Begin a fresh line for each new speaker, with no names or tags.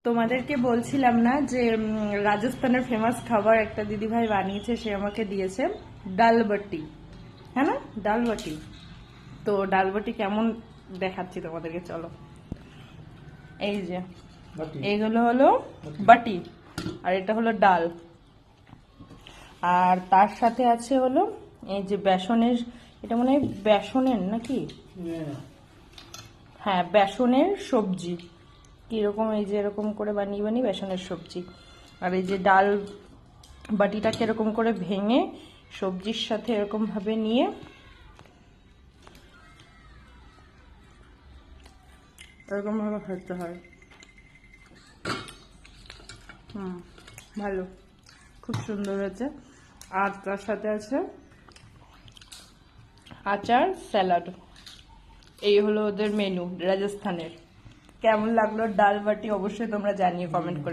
তোমাদেরকে বলছিলাম না যে রাজস্থানের ফেমাস খাবার একটা দিদিভাই বানিয়েছে, সে আমাকে দিয়েছে ডাল বাটি। হ্যাঁ না, ডাল বাটি। তো ডাল বাটি কেমন দেখাচ্ছি তোমাদেরকে, চলো। এই যে এইগুলো হলো বাটি, আর এটা হলো ডাল, আর তার সাথে আছে হলো এই যে বেসনের, এটা মনে হয় বেসনের নাকি, হ্যাঁ বেসনের সবজি। কিরকম, এই যে এরকম করে বানিয়ে বানিয়ে বেসনের সবজি, আর এই যে ডাল বাটিটাকে এরকম করে ভেঙে সবজির সাথে এরকম ভাবে নিয়ে এরকম ভাবে ভাজতে হয়। ভালো, খুব সুন্দর হয়েছে। আর তার সাথে আছে আচার, স্যালাড। এই হলো ওদের মেনু রাজস্থানের। কেমন লাগলো ডাল বাটি অবশ্যই তোমরা জানিয়ে কমেন্ট করে।